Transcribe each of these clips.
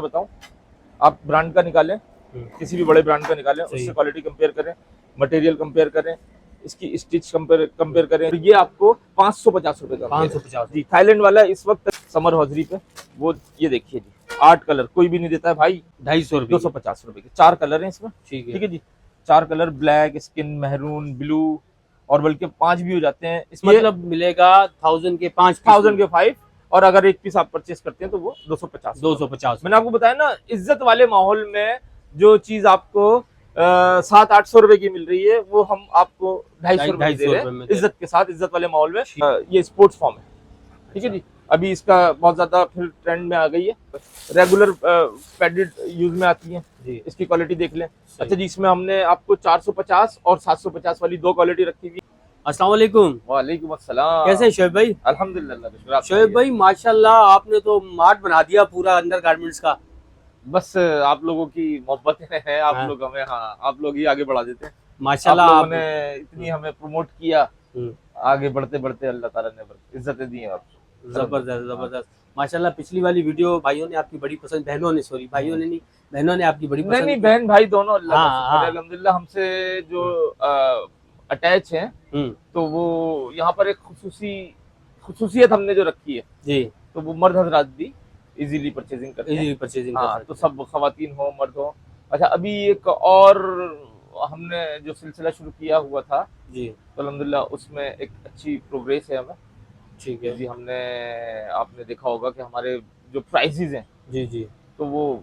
बताऊं, आप ब्रांड का निकालें, किसी भी बड़े ब्रांड का निकालें, उससे क्वालिटी कंपेयर करें, मटेरियल कंपेयर करें, इसकी स्टिच कंपेयर करें, तो ये आपको 550 रुपए का 550 जी। थाईलैंड वाला इस वक्त समर हॉजरी पे, वो ये देखिए जी, 8 कलर कोई भी नहीं देता है भाई, 250 रुपए 250 रुपए के 4 कलर हैं इसमें। ठीक ठीक है जी, 4 colour, black, skin, maroon, blue, और बल्कि 5 भी हो जाते हैं इसमें, मतलब मिलेगा 1000 के 5 1000 के 5, और अगर एक पीस आप परचेस करते हैं तो वो 250। 250। मैंने आपको बताया ना, इज्जत वाले माहौल में जो चीज आपको 700-800 रुपए की मिल रही है, वो हम आपको 250 रुपए दे रहे हैं, इज्जत के साथ, इज्जत वाले माहौल में। ये स्पोर्ट्स फॉर्म है, ठीक है जी। अभी इसका बहुत ज्यादा फिर ट्रेंड में आ गई है, रेगुलर पैडेड यूज में आती है जी। इसकी क्वालिटी देख लें। अच्छा जी, इसमें हमने आपको 450 और 750 वाली 2 क्वालिटी रखी हुई। अस्सलाम वालेकुम। वालेकुम अस्सलाम। कैसे हैं शोएब भाई? अल्हम्दुलिल्लाह। शोएब भाई माशाल्लाह, आपने तो मार्ट बना दिया पूरा अंडर गारमेंट्स का। बस आप लोगों की मोहब्बतें हैं, आप लोग हमें, हाँ, आप लोग ही आगे बढ़ा देते हैं माशाल्लाह। आप लोगों ने इतनी हमें प्रमोट किया, आगे बढ़ते बढ़ते अल्लाह ताला ने इज्जतें दी हैं आपको। जबरदस्त जबरदस्त माशाल्लाह। पिछली वाली वीडियो भाइयों ने आपकी बड़ी पसंद, बहनों ने, सॉरी भाइयों ने नहीं, बहनों ने आपकी बड़ी पसंद। नहीं, बहन भाई दोनों अल्लाह का शुक्र है, अल्हम्दुलिल्लाह। हमसे जो अटैच हैं, तो वो यहाँ पर एक खुसूसियत हमने जो रखी है जी, तो वो मर्द हजरात भी इजीली परचेजिंग करते हैं। हाँ, तो सब खवातीन हो मर्द हो। अच्छा, अभी एक और हमने जो सिलसिला शुरू किया हुआ था जी, तो अल्हम्दुलिल्लाह उसमें एक अच्छी प्रोग्रेस है हमें। ठीक है जी, हमने, आपने देखा होगा कि हमारे जो प्राइसेस हैं जी जी, तो वो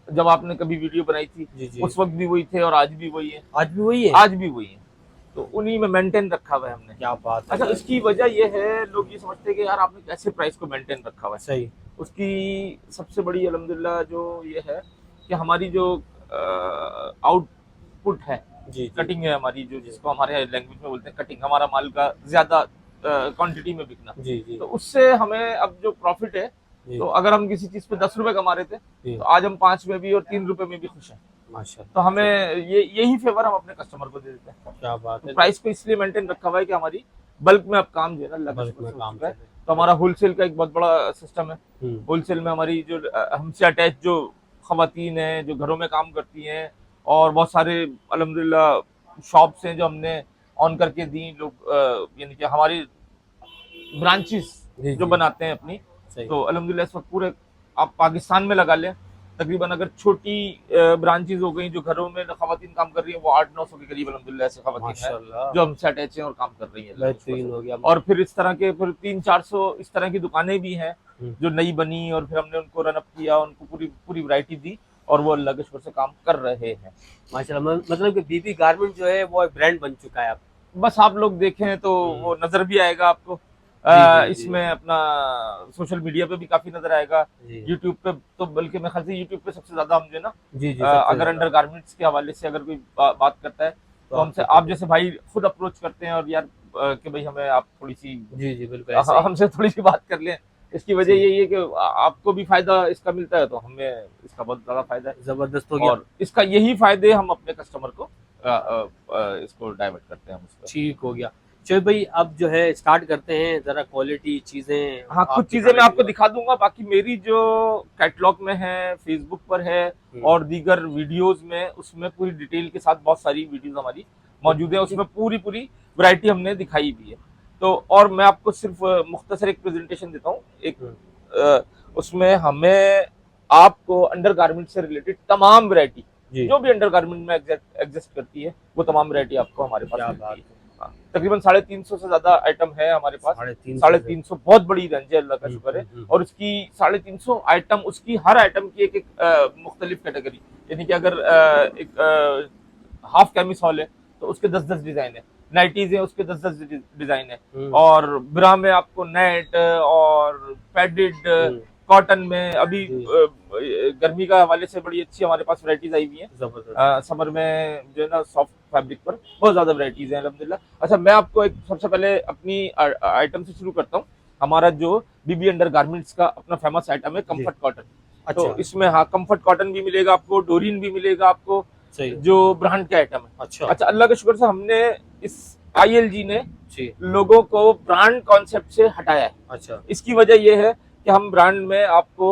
जब आपने कभी वीडियो बनाई थी जी जी, उस वक्त भी वही थे और आज भी वही है। आज भी वही है? आज भी वही है, तो उन्हीं में मेंटेन रखा हुआ है हमने। क्या बात है। अच्छा, इसकी वजह ये है, लोग ये समझते हैं कि यार आपने कैसे प्राइस को मेंटेन रखा हुआ है। सही। उसकी सबसे बड़ी अल्हम्दुलिल्लाह जो ये है कि हमारी जो आउटपुट है जी, कटिंग है हमारी, जो जिसको हमारे लैंग्वेज में बोलते हैं कटिंग, हमारा माल का ज्यादा क्वांटिटी में बिकना जी जी, तो उससे हमें अब जो प्रॉफिट है, तो अगर हम किसी चीज पे 10 रुपए कमा रहे थे, तो आज हम 5 में भी और 3 रुपए में भी खुश हैं माशाल्लाह। तो हमें यही फेवर हम अपने कस्टमर को दे देते हैं। क्या बात है। प्राइस को इसलिए मेंटेन रखा हुआ है कि हमारी बल्क में अब काम जो है ना, बल्क में काम है, तो हमारा होलसेल का एक बहुत बड़ा सिस्टम है। होलसेल में हमारी जो हमसे अटैच जो खवातीन हैं, जो घरों में काम करती हैं, और बहुत सारे अल्हम्दुलिल्लाह शॉप्स हैं जो हमने ऑन करके दी लोग, यानी कि हमारी ब्रांचेस जो बनाते हैं अपनी, तो अल्हम्दुलिल्लाह इस वक्त पूरे आप पाकिस्तान में लगा लें, तकरीबन अगर छोटी ब्रांचेस हो गई जो घरों में खवातीन काम कर रही है, वो 800-900 के करीब अल्हम्दुलिल्लाह ऐसे खवातीन हैं जो हमसे अटैच हैं और काम कर रही हैं। बेहतरीन हो गया। और फिर इस तरह के फिर 300-400 इस तरह की दुकानें भी हैं जो नई बनी, और फिर हमने उनको रन अप किया, उनको पूरी वैरायटी दी, और वो अल्लाह के शुक्र से काम कर रहे हैं माशाल्लाह। मतलब कि बीबी गारमेंट जो है वो ब्रांड बन चुका है अब। बस आप लोग देखें तो वो नजर भी आएगा आपको, इसमें अपना सोशल मीडिया पे भी काफी नजर आएगा, यूट्यूब पे तो, बल्कि मैं ख्याल से यूट्यूब पे सबसे ज्यादा हम जो है ना जी जी, अगर अंडर गारमेंट्स के हवाले से अगर कोई बात करता है, तो हमसे, आप जैसे भाई खुद अप्रोच करते हैं, और यार कि भाई हमें आप थोड़ी सी जी जी बिल्कुल हमसे थोड़ी सी बात कर लें। इसकी वजह यही है कि आपको भी फायदा इसका मिलता है, तो हमें इसका बहुत ज्यादा फायदा है। जबरदस्त हो गया। और इसका यही फायदे हम अपने कस्टमर को इसको डाइवर्ट करते हैं। ठीक हो गया। चलो भाई, अब जो है स्टार्ट करते हैं, जरा क्वालिटी चीजें। हाँ, कुछ चीजें मैं आपको दिखा दूंगा, बाकी मेरी जो कैटलॉग में है, फेसबुक पर है, और दीगर वीडियोस में, उसमें पूरी डिटेल के साथ बहुत सारी वीडियोस हमारी मौजूद है, उसमें पूरी वैरायटी हमने दिखाई भी है। तो और मैं आपको सिर्फ मुख्तसर एक प्रेजेंटेशन देता हूँ, एक उसमें हमें आपको अंडर गारमेंट से रिलेटेड तमाम वैरायटी जो भी अंडर गारमेंट में एग्जिस्ट करती है, वो तमाम वैरायटी आपको हमारे पास मिलती है। तकरीबन 350 से ज्यादा आइटम है हमारे पास। 350 बहुत बड़ी रेंज है, अल्लाह का शुक्र है। और उसकी 350 आइटम, उसकी हर आइटम की एक मुख्तलिफ कैटेगरी, यानी कि अगर एक हाफ कैमिस हॉल है तो उसके 10-10 डिजाइन है, नाइटीज है उसके 10-10 डिजाइन है, और ब्रा में आपको नेट और पैडेड, कॉटन में अभी गर्मी का हवाले से बड़ी अच्छी हमारे पास वैरायटीज आई हुई हैं। समर में जो है ना, सॉफ्ट फैब्रिक पर बहुत ज्यादा वैरायटीज हैं अल्हम्दुलिल्लाह। अच्छा, मैं आपको एक सबसे पहले अपनी आइटम से शुरू करता हूँ। हमारा जो बीबी अंडर गारमेंट्स का अपना फेमस आइटम है कंफर्ट कॉटन। अच्छा। तो इसमें हाँ, कंफर्ट कॉटन भी मिलेगा आपको, डोरिन भी मिलेगा आपको, जो ब्रांड के आइटम है। अच्छा, अल्लाह के शुक्र से हमने इस ILG ने लोगों को ब्रांड कॉन्सेप्ट से हटाया है। अच्छा, इसकी वजह यह है कि हम ब्रांड में आपको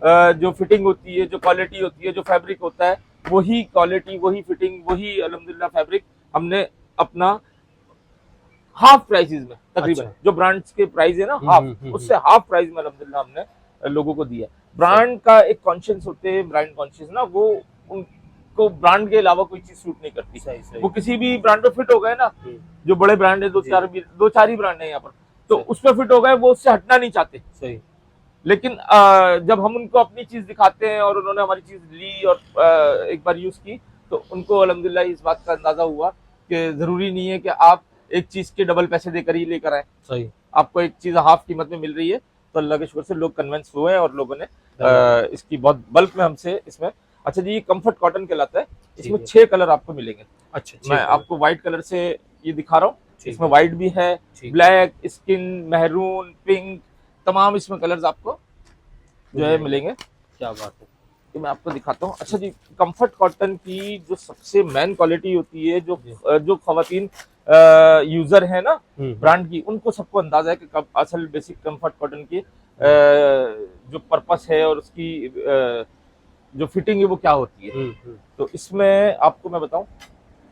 जो फिटिंग होती है, जो क्वालिटी होती है, जो फैब्रिक होता है, वही क्वालिटी, वही फिटिंग, वही अल्हम्दुलिल्लाह फैब्रिक हमने अपना हाफ प्राइसेस में तकरीबन, अच्छा। जो ब्रांड्स के प्राइस है ना हाफ, उससे हाफ प्राइस में अल्हम्दुलिल्लाह हमने लोगों को दिया। ब्रांड का एक कॉन्शियस होते हैं, ब्रांड कॉन्शियस ना, वो उनको ब्रांड के अलावा कोई चीज सूट नहीं करती। सही सही। वो किसी भी ब्रांड में फिट हो गए ना, जो बड़े ब्रांड है, दो चार ही ब्रांड है यहाँ पर, तो उसमें फिट हो गए, वो उससे हटना नहीं चाहते। सही। लेकिन जब हम उनको अपनी चीज दिखाते हैं और उन्होंने हमारी चीज ली और एक बार यूज की, तो उनको अल्हम्दुलिल्लाह इस बात का अंदाजा हुआ कि जरूरी नहीं है कि आप एक चीज के डबल पैसे देकर ही लेकर आए। सही। आपको एक चीज हाफ कीमत में मिल रही है, तो अल्लाह के शुक्र से लोग कन्विंस हुए और लोगों ने इसकी बहुत बल्क में हमसे इसमें। अच्छा जी, ये कंफर्ट कॉटन कहलाता है। इसमें 6 कलर आपको मिलेंगे। अच्छा, मैं आपको व्हाइट कलर से ये दिखा रहा हूँ। इसमें व्हाइट भी है, ठीक। ब्लैक, स्किन, मेहरून, पिंक, तमाम इसमें कलर्स आपको जो है मिलेंगे। क्या बात है, ये मैं आपको दिखाता हूँ। अच्छा जी, कंफर्ट कॉटन की जो सबसे मेन क्वालिटी होती है, जो खवातीन यूजर है ना ब्रांड की, उनको सबको अंदाजा है कि कब असल बेसिक कंफर्ट कॉटन की जो पर्पस है और उसकी जो फिटिंग है वो क्या होती है। तो इसमें आपको मैं बताऊं,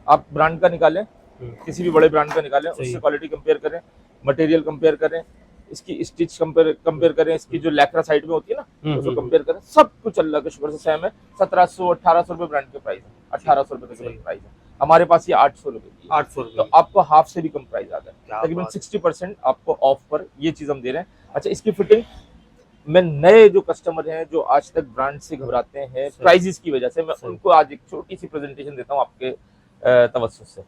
आप ब्रांड का निकालें, किसी भी बड़े ब्रांड का निकालें, उससे क्वालिटी कंपेयर करें, मटेरियल कंपेयर करें, इसकी स्टिच कंपेयर करें, इसकी जो लैक्रा साइड में होती है ना, उसको कंपेयर करें, सब कुछ अल्लाह के शुक्र से सेम है। 1700-1800 रुपए ब्रांड के प्राइस है, 1800 रुपए तक प्राइस है। हमारे पास ये 800 रुपए की, 800 रुपए, तो आपको हाफ से भी कम प्राइस आ गया, तकरीबन 60% आपको ऑफ पर ये चीज हम दे रहे हैं। अच्छा, इसकी फिटिंग में नए जो कस्टमर हैं, जो आज तक ब्रांड से घबराते हैं प्राइसेस की वजह से, मैं उनको आज एक छोटी सी प्रेजेंटेशन देता हूँ आपके तवज्जुह से।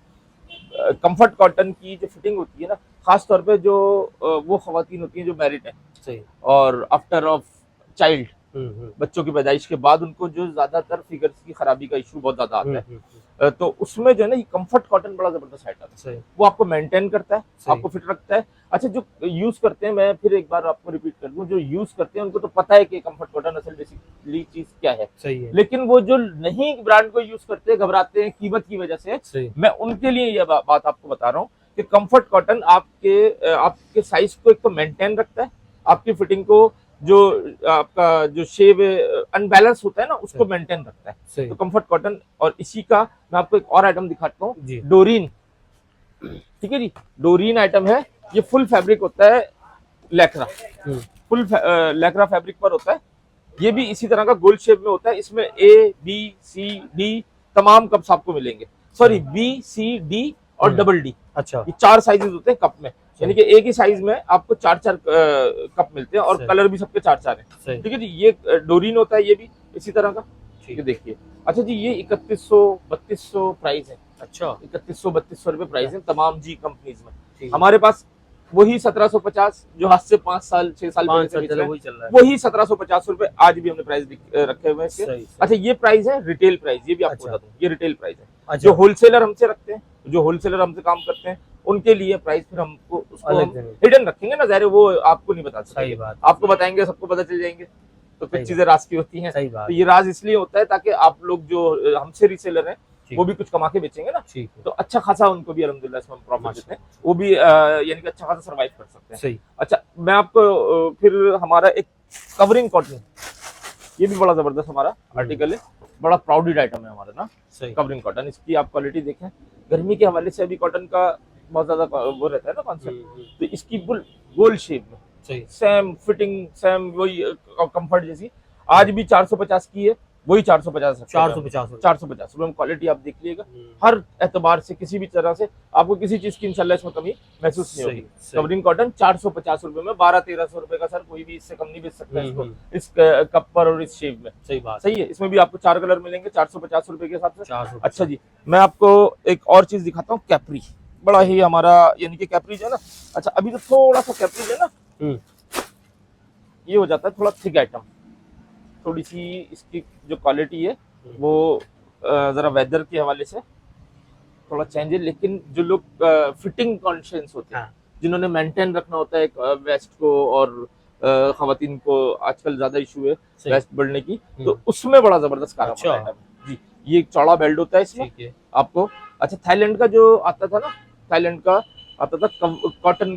कंफर्ट कॉटन की जो फिटिंग होती है ना, खास तौर पे जो वो खवातीन होती हैं जो मैरिड है, सही, और आफ्टर ऑफ चाइल्ड, बच्चों की पैदाइश के बाद उनको जो ज्यादातर फिगर्स की खराबी का इशू बहुत ज्यादा आता है, तो उसमें जो है ना, ये कंफर्ट कॉटन बड़ा जबरदस्त आइटम है। वो आपको मेंटेन करता है, आपको फिट रखता है। अच्छा, जो यूज करते हैं, मैं फिर एक बार आपको रिपीट कर दूं, जो यूज करते हैं उनको तो पता है कि कंफर्ट कॉटन असल बेसिकली चीज क्या है, सही है। लेकिन वो जो नहीं ब्रांड को यूज करते, घबराते हैं कीमत की वजह से, मैं उनके लिए ये बात आपको बता रहा हूँ कि कंफर्ट कॉटन आपके साइज को एक तो मेंटेन रखता है, आपकी फिटिंग को, जो आपका जो शेप अनबैलेंस होता है ना, उसको मेंटेन रखता है। तो कंफर्ट कॉटन, और इसी का मैं आपको एक और आइटम दिखाता हूँ, डोरीन। ठीक है जी, डोरीन आइटम है, ये फुल फैब्रिक होता है लैक्रा, फुल लैक्रा फैब्रिक पर होता है। ये भी इसी तरह का गोल शेप में होता है। इसमें ABCD तमाम कप्स आपको मिलेंगे, सॉरी BCD और डबल D। अच्छा, ये 4 साइजेस होते हैं कप में, यानी कि एक ही साइज में आपको 4-4 कप मिलते हैं, और कलर भी सबके 4-4 हैं। ठीक है जी, ये डोरीन होता है, ये भी इसी तरह का। ठीक है, देखिए। अच्छा जी, ये 3100-3200 प्राइस है। अच्छा, 3100-3200 रुपए प्राइस है तमाम जी कंपनीज में। हमारे पास वही 1750 जो आज से 5 साल 6 साल पहले से वही चल रहा है, वही 1750 रुपए आज भी हमने प्राइस रखे हुए हैं। अच्छा, ये प्राइस है रिटेल प्राइस, ये भी आपको बता दूं, ये रिटेल प्राइस है। जो होलसेलर हमसे रखते हैं, जो होलसेलर हमसे काम करते हैं, उनके लिए प्राइस फिर हमको हिडन रखेंगे ना, ज़ाहिर है वो आपको नहीं बता सकते, आपको बताएंगे सबको पता चल जाएंगे, तो कुछ चीजें राज की होती हैं। तो ये राज इसलिए होता है ताकि आप लोग जो हमसे रीसेलर हैं, वो भी कुछ कमा के बेचेंगे ना, तो अच्छा खासा उनको भी अल्हम्दुलिल्लाह इसमें प्रॉफिट देते हैं, वो भी यानी कि अच्छा खासा सर्वाइव कर सकते हैं। अच्छा, मैं आपको फिर हमारा एक कवरिंग कॉटन, ये भी बड़ा जबरदस्त हमारा आर्टिकल है, बड़ा प्राउडेड आइटम है हमारा ना, कवरिंग कॉटन। इसकी आप क्वालिटी देखें, गर्मी के हवाले से अभी कॉटन का बहुत ज्यादा वो रहता है ना कॉन्सेप्ट, तो इसकी गोल शेप में सेम फिटिंग, सेम वही कंफर्ट जैसी, आज भी 450 की है, वही 450 रुपए में क्वालिटी आप देख लीजिएगा, हर एतबार से किसी भी तरह से आपको किसी चीज की इंशाल्लाह इसमें कमी महसूस नहीं होगी। कवरिंग कॉटन 450 रुपए में, 1200-1300 रुपए का सर कोई भी इससे कम नहीं बेच सकता इसको, इस कप पर और इस शेप में। सही बात, सही है। इसमें भी आपको 4 कलर मिलेंगे 450 रुपए के हिसाब से। अच्छा जी, मैं आपको एक और चीज दिखाता हूँ, कैप्री, बड़ा ही हमारा यानी कि कैप्री जो है ना, अच्छा अभी तो थोड़ा सा कैप्री जो है ना, ये हो जाता है थोड़ा थिक आइटम, थोड़ी सी इसकी जो क्वालिटी है वो जरा वेदर के हवाले से थोड़ा चेंज है, लेकिन जो लोग फिटिंग कॉन्शियस होते हैं, जिन्होंने मेंटेन रखना होता है वेस्ट को, और खवातीन को आजकल ज्यादा इशू है वेस्ट बढ़ने की, तो उसमें बड़ा जबरदस्त काम होता है जी। ये एक चौड़ा बेल्ट होता है इसमें आपको। अच्छा, थाईलैंड का जो आता था ना, थाईलैंड का आता था कॉटन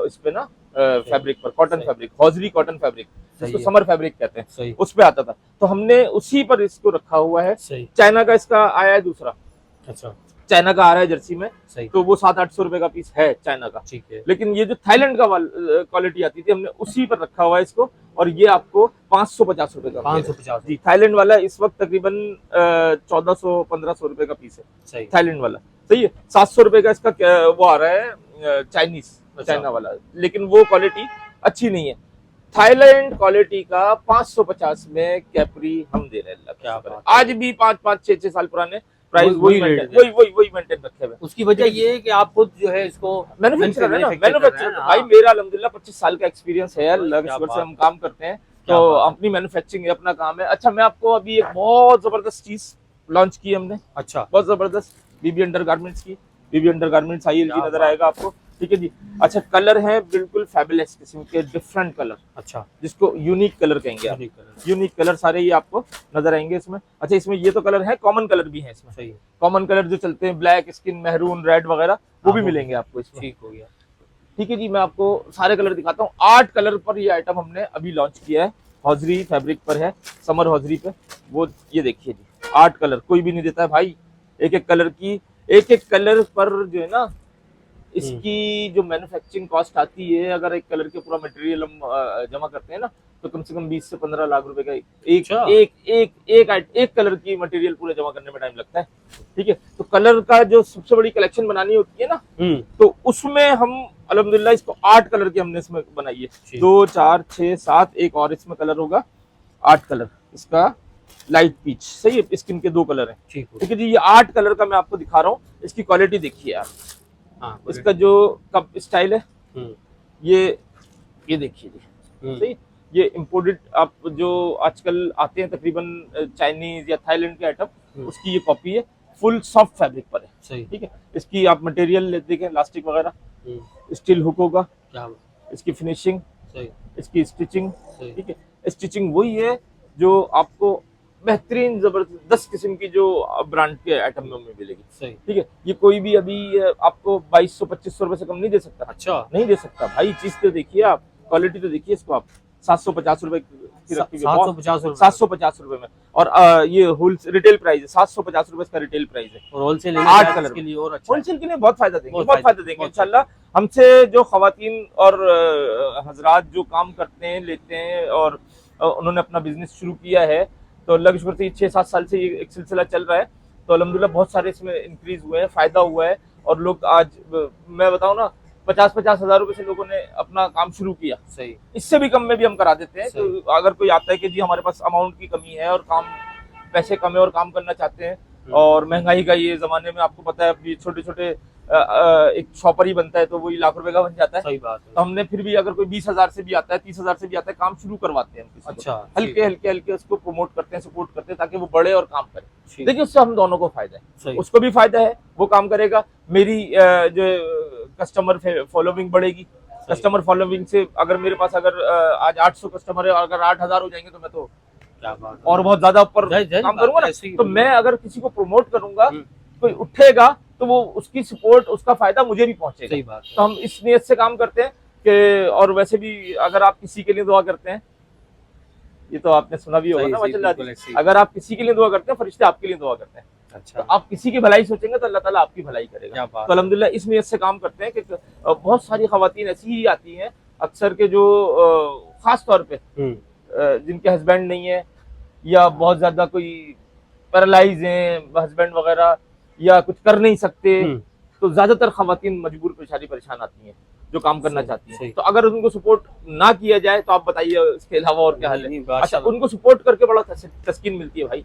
इस पे ना फैब्रिक पर, cotton fabric, hosiery cotton fabric, जिसको है। समर फैब्रिक कहते हैं, सही उस पे आता था। तो हमने उसी पर इसको रखा हुआ है। सही। चाइना का इसका आया है दूसरा, अच्छा चाइना का आ रहा है जर्सी में, सही। तो वो 700-800 रुपए का पीस है चाइना का। ठीक है। लेकिन ये जो थाईलैंड का क्वालिटी आती थी, हमने उसी पर रखा हुआ है इसको, और ये आपको 550 रुपए का 550 जी। थाईलैंड वाला इस वक्त तकरीबन 1400-1500 रुपए का पीस है सही। थाईलैंड वाला। सही है। 700 रुपए का इसका वो आ रहा है चाइनीज, चाइना वाला, लेकिन वो क्वालिटी अच्छी नहीं है। थाईलैंड क्वालिटी का 550 में कैपरी हम दे रहे हैं। क्या बात है। आज भी 5-5, 6-6 साल पुराने प्राइस वही वही रेट वही मेंटेन रखे हुए। उसकी वजह ये है कि आप खुद जो है इसको मैन्युफैक्चरर है ना, manufacture कर रहे मैन्युफैक्चरर। हैं ना। भाई मेरा अल्हम्दुलिल्लाह 25 साल का एक्सपीरियंस है, अल्लाह के क्या शुक्र से बात हम काम करते हैं, क्या तो बात है। अपनी मैन्युफैक्चरिंग है, अपना काम है। अच्छा, मैं आपको अभी एक बहुत जबरदस्त चीज लॉन्च की हमने, अच्छा बहुत जबरदस्त, बीबी अंडरगारमेंट्स की। बीबी अंडरगारमेंट्स ILG क्या नजर बात आएगा आपको। ठीक है जी। अच्छा, कलर है बिल्कुल फैबुलस किस्म के, डिफरेंट कलर, अच्छा जिसको यूनिक कलर कहेंगे आप। Unique colour. यूनिक कलर सारे ही आपको नजर आएंगे इसमें। अच्छा, इसमें ये तो कलर है, कॉमन कलर भी है इसमें। सही है। कॉमन कलर जो चलते हैं, ब्लैक, स्किन, मेहरून, रेड वगैरह, वो भी मिलेंगे आपको इसमें। ठीक हो गया। ठीक है जी। मैं आपको सारे कलर दिखाता हूँ। 8 कलर पर ये आइटम हमने अभी लॉन्च किया है, हॉजरी फैब्रिक पर है, समर हॉजरी पे। वो ये देखिए जी, 8 कलर, कोई भी नहीं देता है भाई। एक एक कलर की, एक एक कलर पर जो है ना, इसकी जो मैन्युफैक्चरिंग कॉस्ट आती है, अगर एक कलर के पूरा मटेरियल हम जमा करते हैं ना, तो कम से कम 20 से 15 लाख रुपए का अच्छा। एक कलर की मटेरियल पूरे जमा करने में टाइम लगता है। ठीक है। तो कलर का जो सबसे बड़ी कलेक्शन बनानी होती है ना, तो उसमें हम अल्हम्दुलिल्लाह इसको 8 कलर की हमने इसमें बनाई है। 2, 4, 6, 7, एक और इसमें कलर होगा, 8 कलर इसका। लाइट पीच, सही है, स्किन के 2 कलर हैं। ठीक है जी। ये 8 कलर का मैं आपको दिखा रहा हूँ। इसकी क्वालिटी देखिए आप। हाँ, इसका जो कप स्टाइल है, ये देखिए जी। सही। ये इम्पोर्टेड आप जो आजकल आते हैं तकरीबन चाइनीज या थाईलैंड के आइटम, उसकी ये कॉपी है। फुल सॉफ्ट फैब्रिक पर है। सही। ठीक है। इसकी आप मटेरियल देखें, इलास्टिक वगैरह, स्टील हुक होगा, क्या इसकी फिनिशिंग, सही। इसकी स्टिचिंग। सही। ठीक है। स्टिचिंग वही है जो आपको बेहतरीन जबरदस्त किस्म की जो ब्रांड के आइटम में मिलेगी। सही। ठीक है। ये कोई भी अभी आपको 2200-2500 रुपए से कम नहीं दे सकता। अच्छा। नहीं दे सकता भाई। चीज तो देखिए आप, क्वालिटी तो देखिए इसको आप। 750 रुपए की रखी हुई है, 750 रुपए। 750 रुपए में। और ये होल रिटेल प्राइस है, 750 रुपए इसका रिटेल प्राइस है। और होलसेल 8 कलर के लिए और अच्छा है। होलसेल के लिए बहुत फायदा देंगे, बहुत बहुत फायदा देंगे बहुत इंशाल्लाह। हमसे जो खवातीन और हजरात जो काम करते हैं, लेते हैं, और उन्होंने अपना बिजनेस शुरू किया है, तो अल्लाह के शुक्र से 6-7 साल से ये एक सिलसिला चल रहा है, तो अल्हम्दुलिल्लाह बहुत सारे इसमें इंक्रीज हुए हैं, फायदा हुआ है। और लोग आज, मैं बताऊं ना, 50-50 हजार रुपए से लोगों ने अपना काम शुरू किया। सही। इससे भी कम में भी हम करा देते हैं। तो अगर कोई आता है कि जी हमारे पास अमाउंट की कमी है और काम, पैसे कम है और काम करना चाहते हैं, और महंगाई का ये जमाने में आपको पता है, अभी छोटे छोटे एक शॉपर ही बनता है तो वही लाख रुपए का बन जाता है। सही बात है। तो हमने फिर भी, अगर कोई 20,000 से भी आता है, 30,000 से भी आता है, काम शुरू करवाते हैं हम किसी को। अच्छा। हल्के हल्के हल्के उसको प्रमोट करते हैं, सपोर्ट करते हैं, ताकि वो बढ़े और काम करे। देखिए, उससे हम दोनों को फायदा है, उसको भी फायदा है, वो काम करेगा, मेरी जो कस्टमर फॉलोइंग बढ़ेगी। कस्टमर फॉलोइंग से अगर मेरे पास अगर आज 800 कस्टमर है, और अगर 8,000 हो जाएंगे, तो मैं तो क्या बात और बहुत ज्यादा ऊपर काम करूंगा ना। तो मैं अगर किसी को प्रमोट करूंगा, कोई उठेगा, तो वो उसकी सपोर्ट, उसका फायदा मुझे भी पहुंचेगा। सही बात है। तो हम इस नियत से काम करते हैं कि, और वैसे भी अगर आप किसी के लिए दुआ करते हैं, ये तो आपने सुना भी होगा ना माशाल्लाह, अगर आप किसी के लिए दुआ करते हैं, फरिश्ते आपके लिए दुआ करते हैं। अच्छा। तो आप किसी की भलाई सोचेंगे तो अल्लाह ताला आपकी भलाई करेगा। तो अल्हम्दुलिल्लाह इस नियत से काम करते हैं कि बहुत सारी खवातीन ऐसी ही आती हैं अक्सर के, जो खास तौर पे जिनके हस्बैंड नहीं है, या बहुत ज्यादा कोई पैरालाइज हैं हस्बैंड वगैरह, या कुछ कर नहीं सकते, तो ज्यादातर खवातीन मजबूर परेशान आती हैं जो काम करना चाहती हैं। तो अगर उनको सपोर्ट ना किया जाए, तो आप बताइए इसके अलावा और क्या हाल है। अच्छा, उनको सपोर्ट करके बड़ा तस्कीन मिलती है भाई,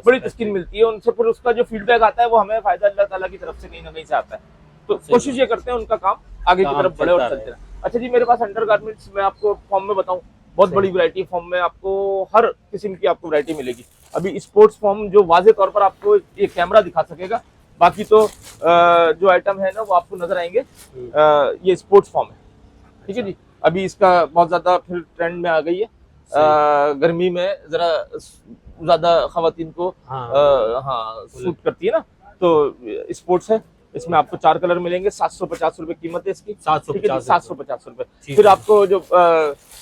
बड़ी तस्कीन मिलती है उनसे। फिर उसका जो फीडबैक आता है, वो हमें फायदा अल्लाह ताला की तरफ से कहीं ना कहीं से आता है। तो कोशिश ये करते हैं उनका काम आगे की तरफ बढ़े और चलते रहे। अच्छा जी, मेरे पास अंडरगारमेंट्स में आपको फॉर्म में बताऊं, बहुत बड़ी वैरायटी फॉर्म में, आपको हर किस्म की आपको वैरायटी मिलेगी। अभी स्पोर्ट्स फॉर्म जो वाजे तौर पर आपको ये कैमरा दिखा सकेगा, बाकी तो जो आइटम है ना, वो आपको नजर आएंगे। ये स्पोर्ट्स फॉर्म है। ठीक है जी। अभी इसका बहुत ज्यादा फिर ट्रेंड में आ गई है। गर्मी में जरा ज्यादा खवातीन को हाँ सूट करती है ना, तो स्पोर्ट्स है। इसमें आपको 4 कलर मिलेंगे, 750 रुपए कीमत है इसकी। 750 रुपए। फिर आपको जो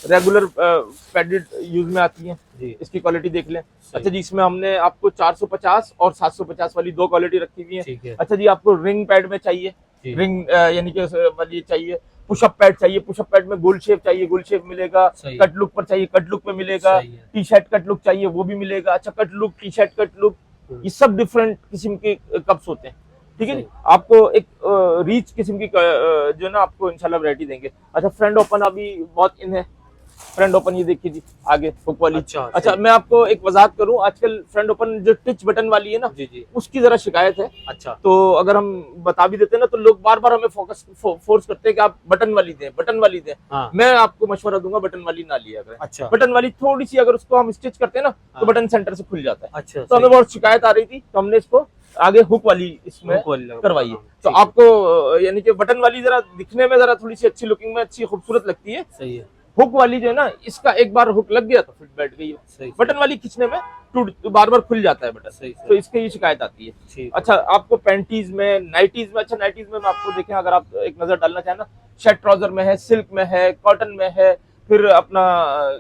रेगुलर पैडेड यूज में आती है इसकी क्वालिटी देख लें। अच्छा जी, इसमें हमने आपको 450 और 750 वाली 2 क्वालिटी रखी हुई है। अच्छा जी, आपको रिंग पैड में चाहिए, रिंग यानी कि वाली चाहिए, पुशअप पैड चाहिए, पुशअप पैड में गोल शेप चाहिए, गोल शेप मिलेगा। कट लुक पर चाहिए, कट लुक पे मिलेगा। टी शर्ट कट लुक चाहिए, वो भी मिलेगा। अच्छा, cut look, T shirt cut look, ये सब डिफरेंट किस्म के कप्स होते हैं, ठीक है जी। आपको एक रीच किस्म की जो ना आपको इंशाल्लाह वैरायटी देंगे। अच्छा, फ्रंट ओपन अभी बहुत इन है, फ्रंट ओपन ये देखिए जी आगे हुक वाली। अच्छा, मैं आपको एक वजाहत करूं, आजकल फ्रंट ओपन जो टिच बटन वाली है ना, उसकी जरा शिकायत है। अच्छा, तो अगर हम बता भी देते हैं ना तो लोग बार बार हमें फोर्स करते हैं कि आप बटन वाली दें, बटन वाली दें। मैं आपको मशवरा दूंगा बटन वाली ना लिया करें। अच्छा, बटन वाली थोड़ी सी अगर उसको हम स्टिच करते हैं ना तो बटन सेंटर से खुल जाता है। अच्छा, तो हमें बहुत शिकायत आ रही थी तो हमने इसको आगे हुक वाली इसमें करवाई है। तो आपको यानी कि बटन वाली जरा दिखने में जरा थोड़ी सी अच्छी लुकिंग में अच्छी खूबसूरत लगती है। सही है। हुक वाली जो है ना, इसका एक बार हुक लग गया तो फिट बैठ गई है। बटन वाली खींचने में बार बार खुल जाता है बटन, तो इसके ये शिकायत आती है। अच्छा, आपको पैंटीज में, नाइटीज में, अच्छा नाइटीज में आपको देखें, अगर आप एक नजर डालना चाहें ना, शर्ट ट्राउजर में है, सिल्क में है, कॉटन में है, फिर अपना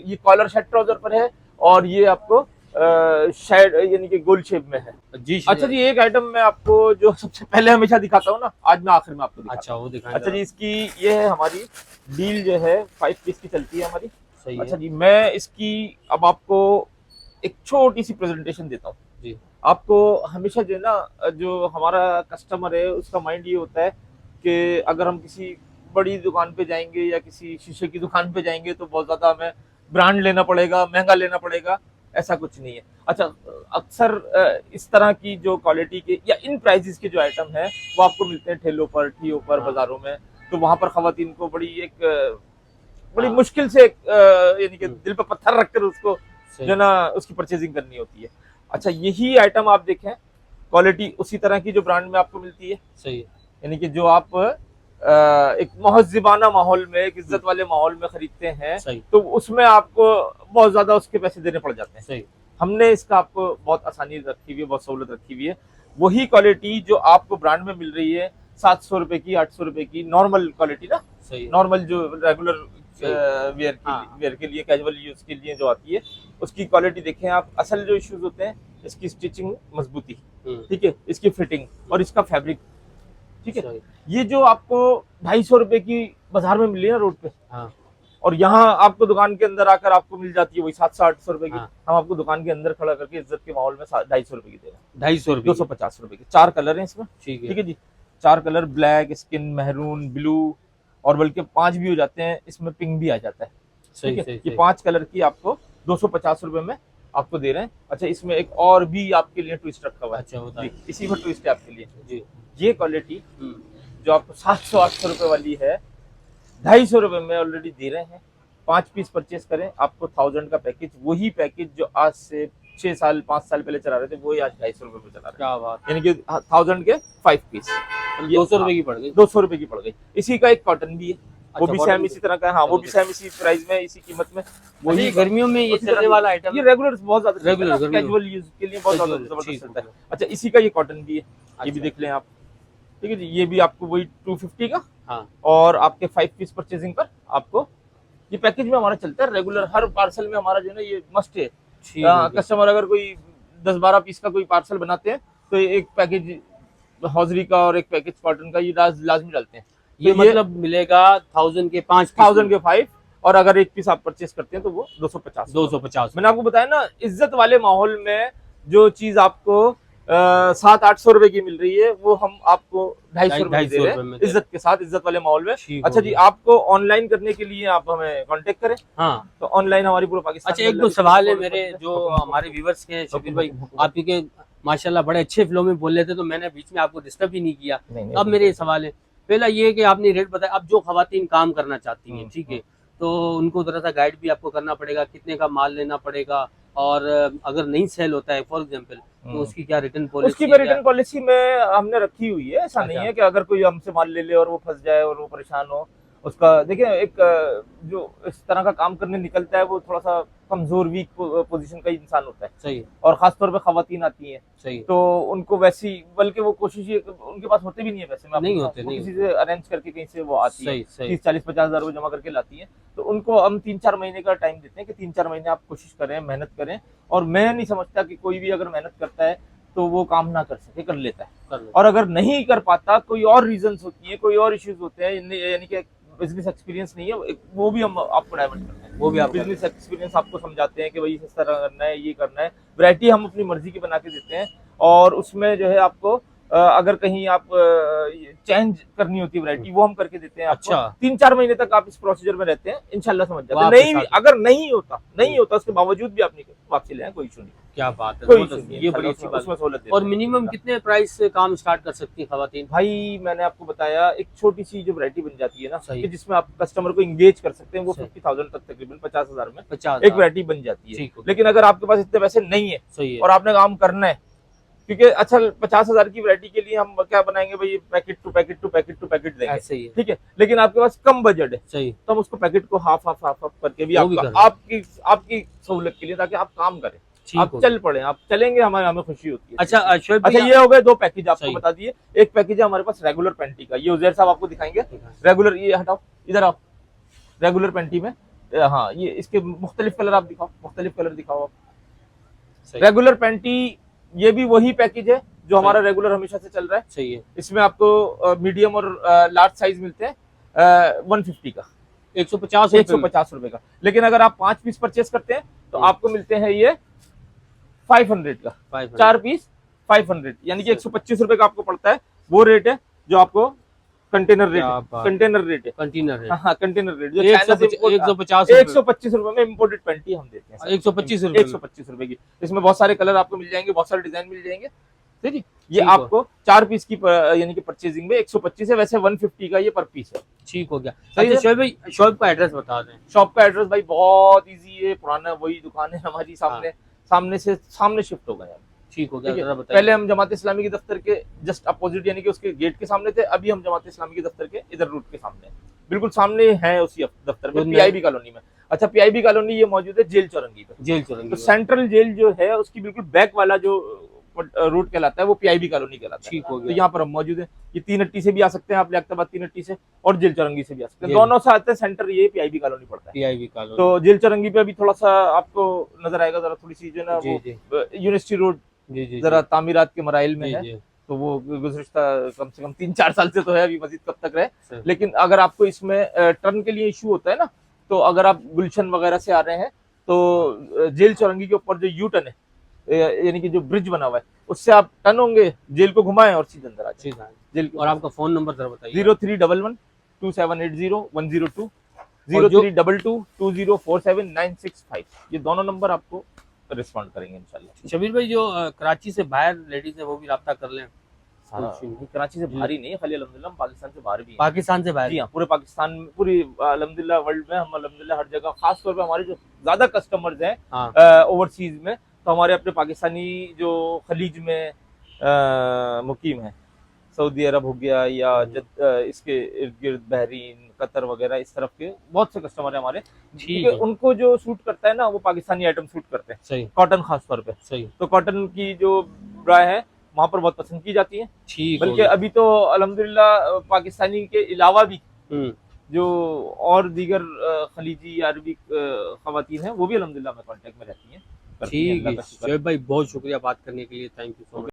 ये कॉलर शर्ट ट्राउजर पर है, और ये आपको शायद यानी कि गोल शेप में है जी। अच्छा जी, एक आइटम मैं आपको जो सबसे पहले हमेशा दिखाता हूँ ना, आज मैं आखिर में आपको दिखाता। अच्छा, वो दिखाएं। अच्छा जी, इसकी ये है हमारी डील जो है 5 पीस की चलती है हमारी। सही है। अच्छा जी, मैं इसकी अब आपको एक छोटी सी प्रेजेंटेशन देता हूँ जी। आपको हमेशा जो है ना, जो हमारा कस्टमर है उसका माइंड ये होता है कि अगर हम किसी बड़ी दुकान पे जाएंगे या किसी शीशे की दुकान पे जाएंगे तो बहुत ज्यादा हमें ब्रांड लेना पड़ेगा, महंगा लेना पड़ेगा। ऐसा कुछ नहीं है। अच्छा, अक्सर इस तरह की जो क्वालिटी के या इन प्राइसेस के जो आइटम है वो आपको मिलते हैं ठेलों पर, ठियों पर, बाजारों में। तो वहां पर खवातीन को बड़ी मुश्किल से यानी कि दिल पर पत्थर रखकर उसको जो ना उसकी परचेजिंग करनी होती है। अच्छा, यही आइटम आप देखें, क्वालिटी उसी तरह की जो ब्रांड में आपको मिलती है। सही है। यानी कि जो आप एक महज़िबाना माहौल में, एक इज्जत वाले माहौल में खरीदते हैं तो उसमें आपको बहुत ज्यादा उसके पैसे देने पड़ जाते हैं। सही। हमने इसका आपको बहुत आसानी रखी हुई है, बहुत सहूलत रखी हुई है। वही क्वालिटी जो आपको ब्रांड में मिल रही है 700 रुपए की, 800 रुपए की, नॉर्मल क्वालिटी ना, नॉर्मल जो रेगुलर वेयर के लिए, कैजुअल यूज के लिए जो आती है, उसकी क्वालिटी देखें आप। असल जो इश्यूज होते हैं, इसकी स्टिचिंग मजबूती, ठीक है, इसकी फिटिंग और इसका फैब्रिक, ठीक है। ये जो आपको 250 रुपए की बाजार में मिली है ना रोड पे, हाँ, और यहाँ आपको दुकान के अंदर आकर आपको मिल जाती है वही 700-800 रुपए की। हाँ। हम आपको दुकान के अंदर खड़ा करके इज्जत के माहौल में 250 रुपए की दे रहे हैं। 250 250 रुपए की 4 कलर हैं इसमें, ठीक है जी। 4 colour, black, skin, maroon, blue, और बल्कि 5 भी हो जाते हैं, इसमें पिंक भी आ जाता है। ठीक है, ये 5 कलर की आपको 250 रुपए में आपको दे रहे हैं। अच्छा, इसमें एक और भी आपके लिए ट्विस्ट रखा हुआ है। अच्छा, इसी में ट्विस्ट है आपके लिए जी। ये क्वालिटी जो आपको 700-800 रुपए वाली है, 250 रुपए में ऑलरेडी दे रहे हैं। 5 पीस परचेस करें, आपको 1000 का पैकेज, वही पैकेज जो आज से 6 साल 5 साल पहले चला रहे थे वही आज 250 रुपए में चला रहे हैं। क्या बात, यानी कि 1000 के 5 पीस 200 रुपए की पड़ गई, 200 रुपए की पड़ गई। इसी का एक कॉटन भी है, वो भी सेम इसी तरह का है। हाँ, वो भी सेम इसी प्राइस में, इसी कीमत में। वही गर्मियों में ये चलने वाला आइटम, ये रेगुलर बहुत ज्यादा, रेगुलर कैजुअल यूज के लिए बहुत ज्यादा जबरदस्त चलता है। अच्छा, इसी का ये कॉटन भी है, ये भी देख लें आप, ठीक है जी। ये भी आपको वही 250 का, हाँ, और आपके 5 पीस परचेजिंग पर आपको ये पैकेज में हमारा चलता है रेगुलर। हर पार्सल में हमारा जो है ना ये मस्ट है। कस्टमर अगर कोई 10-12 पीस का कोई पार्सल बनाते हैं तो एक पैकेज हौजरी का और एक पैकेज कॉटन का ये लाजमी डालते हैं। ये मतलब मिलेगा 1000 के 5, 1000 के 5, और अगर एक पीस आप परचेस करते हैं तो वो 250। मैंने आपको बताया ना, इज्जत वाले माहौल में जो चीज आपको 700-800 रुपए की मिल रही है वो हम आपको 250 रुपए दे रहे हैं, इज्जत के साथ, इज्जत वाले माहौल में। अच्छा जी, आपको ऑनलाइन करने के लिए आप हमें कांटेक्ट करें। हाँ, तो ऑनलाइन हमारी पूरा पाकिस्तान। अच्छा, एक दो सवाल है मेरे जो हमारे व्यूवर्स के, शबीर भाई, आप क्योंकि माशाल्लाह बड़े अच्छे फ्लो में बोल रहे थे तो मैंने बीच में आपको डिस्टर्ब ही नहीं किया। अब मेरे सवाल है, पहला ये है कि आपने रेट बताया, अब जो खवातीन काम करना चाहती हैं, ठीक है, तो उनको थोड़ा सा गाइड भी आपको करना पड़ेगा, कितने का माल लेना पड़ेगा, और अगर नहीं सेल होता है फॉर एग्जांपल तो उसकी क्या रिटर्न पॉलिसी? उसकी भी रिटर्न पॉलिसी में हमने रखी हुई है। ऐसा नहीं है कि अगर कोई हमसे माल ले ले और वो फंस जाए और वो परेशान हो, उसका देखिए एक जो इस तरह का काम करने निकलता है वो थोड़ा सा कमजोर वीक पोजीशन का इंसान होता है। सही। और खासतौर पे खवातीन आती हैं सही। तो उनको वैसी, बल्कि वो कोशिश ये उनके पास होते भी नहीं है पैसे, मैं नहीं आपको होते, बताऊं, वो नहीं किसी से अरेंज करके कहीं से वो आती है, सही सही 30-40-50 हजार रुपए जमा करके लाती है। तो उनको हम 3-4 महीने का टाइम देते हैं कि 3-4 महीने आप कोशिश करें, मेहनत करें। और मैं नहीं समझता कि कोई भी अगर मेहनत करता है तो वो काम ना कर सके, कर लेता है। कर लो। और अगर नहीं कर पाता, कोई और रीजंस होती है, कोई और इश्यूज होते हैं, यानी कि बिजनेस एक्सपीरियंस नहीं है, वो भी हम आपको डाइवर्ट करते हैं। वो भी आप बिजनेस एक्सपीरियंस आपको समझाते हैं कि भाई इस तरह करना है, ये करना है। वैरायटी हम अपनी मर्जी की बना के देते हैं और उसमें जो है आपको अगर कहीं आप चेंज करनी होती है वैरायटी, वो हम करके देते हैं आपको। अच्छा। 3-4 महीने तक आप इस प्रोसीजर में रहते हैं, इंशाल्लाह समझ जाते वाह, हैं। आपके नहीं, साथ। अगर नहीं होता उसके बावजूद भी आप वापसी ले आए, कोई इशू नहीं, क्या बात है, कोई जबरदस्त। इशू नहीं है, ये बड़ी अच्छी उसमें बात है। सहूलत देते और हैं। मिनिमम कितने प्राइस से काम स्टार्ट कर सकती है खवातीन? भाई मैंने आपको बताया एक छोटी सी जो वैरायटी बन जाती है ना, सही। कि जिसमें आप कस्टमर को इंगेज कर सकते हैं, वो सही। 50,000 तक, तकरीबन 50,000 में 50 एक वैरायटी बन जाती है। ठीक हो। लेकिन अगर आपके पास इतने पैसे नहीं है सही है। और आपने काम करना है, क्योंकि अच्छा 50,000 की वैरायटी के लिए हम क्या बनाएंगे भाई, packet to packet to packet to packet देंगे, ऐसे ही है। ठीक है। लेकिन आपके पास कम बजट है सही। तो हम उसको पैकेट को हाफ हाफ हाफ हाफ करके भी वो भी आपका कर रहे हैं। आपकी सहूलत के लिए, ताकि आप काम करें, ठीक आप हो चल पड़े, आप चलेंगे, हमें खुशी होती है। अच्छा शोएब अच्छा भाई, ये हो गए 2 पैकेज आपको सही। बता दिए। एक पैकेज है हमारे पास रेगुलर पेंटी का, ये उजैर साहब आपको दिखाएंगे। रेगुलर, ये हटाओ, इधर आओ। रेगुलर पेंटी में हाँ, ये इसके मुख्तलिफ कलर आप दिखाओ, मुख्तलिफ कलर दिखाओ आप। सही। रेगुलर पेंटी ये भी वही पैकेज है जो हमारा रेगुलर हमेशा से चल रहा है। सही है। इसमें आपको मीडियम और लार्ज साइज मिलते हैं 150 का, 150 रुपए का। लेकिन अगर आप 5 पीस परचेस करते हैं तो आपको मिलते हैं ये 500 का, 4 पीस 500, यानी कि 125 रुपए का आपको पड़ता है। वो रेट है जो आपको कंटेनर रेट है, कंटेनर रेट है, कंटेनर है। हाँ कंटेनर रेट जो 150 रुपए में इम्पोर्टेड पेंटी हम देते हैं। 125 रुपए की। इसमें बहुत सारे कलर आपको मिल जाएंगे, बहुत सारे डिजाइन मिल जाएंगे, ठीक है। ये ठीक आपको 4 पीस की यानी कि परचेजिंग में 125 है, वैसे 150 का ये पर पीस है। ठीक हो गया। सही अच्छा है? शोएब भाई, शॉप का एड्रेस बता दें। शॉप का एड्रेस भाई बहुत इजी है, पुराना वही दुकान है हमारी, सामने शिफ्ट हो गए हैं। ठीक हो गया, ठीक है? जरा बताइए। पहले हम जमात इस्लामी के दफ्तर के जस्ट अपोजिट, यानी कि उसके गेट के सामने थे। अभी हम जमात इस्लामी के दफ्तर के इधर रूट के सामने हैं, बिल्कुल सामने है उसी दफ्तर में, पीआईबी कॉलोनी में। अच्छा, पीआईबी कॉलोनी ये मौजूद है जेल चौरंगी पे। जेल चौरंगी तो सेंट्रल जेल जो है उसकी बिल्कुल बैक वाला जो रूट कहलाता है वो पीआईबी कॉलोनी कहलाता है। ठीक हो तो गया। यहाँ पर हम मौजूद है। ये 3 से भी आ सकते हैं आप, लियाकताबाद 3 से, और जेल चौरंगी से भी आ सकते हैं, दोनों से आते हैं। सेंटर ये पीआईबी कॉलोनी पड़ता है। PIB colony. तो जेल चौरंगी पे अभी थोड़ा सा आपको नजर आएगा, जरा थोड़ी सी जो ना वो यूनिवर्सिटी रोड जरा तामीरात के मराइल में है। तो वो गुज़श्ता कम से कम 3-4 साल से तो है, अभी मजीद कब तक रहे। लेकिन अगर आपको इसमें टर्न के लिए इशू होता है ना, तो अगर आप गुलशन वगैरह से आ रहे हैं तो जेल चौरंगी के ऊपर जो यू टर्न है, यानी कि जो ब्रिज बना हुआ है, उससे आप टर्न होंगे, जेल को घुमाएं और सीधे अंदर आ जाए जेल। और आपका फोन नंबर जरा बताइए। 03112780-102, 03222047-965। ये दोनों नंबर आपको रिस्पॉन्ड करेंगे इंशाल्लाह। शबीर भाई, जो कराची से बाहर लेडीज है वो भी राब्ता कर लें। कराची से बाहर ही नहीं है, खाली अल्हम्दुलिल्लाह पाकिस्तान से बाहर भी है। पाकिस्तान से बाहर? जी हाँ, पूरे पाकिस्तान, पूरी अल्हम्दुलिल्लाह वर्ल्ड में हम अल्हम्दुलिल्लाह हर जगह, खास तौर पे हमारे जो ज्यादा कस्टमर्स हैं ओवरसीज में, तो हमारे अपने पाकिस्तानी जो खलीज में मुकीम है, सऊदी अरब हो गया या इसके इर्द गिर्द बहरीन, कतर वगैरह, इस तरफ के बहुत से कस्टमर है हमारे। ठीक है, उनको जो सूट करता है ना, वो पाकिस्तानी आइटम सूट करते हैं। सही। कॉटन खास तौर पे। सही। तो कॉटन की जो ब्रा है वहाँ पर बहुत पसंद की जाती है। ठीक। बल्कि अभी तो अल्हम्दुलिल्लाह पाकिस्तानी के अलावा भी जो और दीगर खलीजी या अरबी खवातीन हैं वो भी अल्हम्दुलिल्लाह में कांटेक्ट में रहती हैं। ठीक है शोएब भाई, बहुत शुक्रिया बात करने के लिए, थैंक यू सो मच।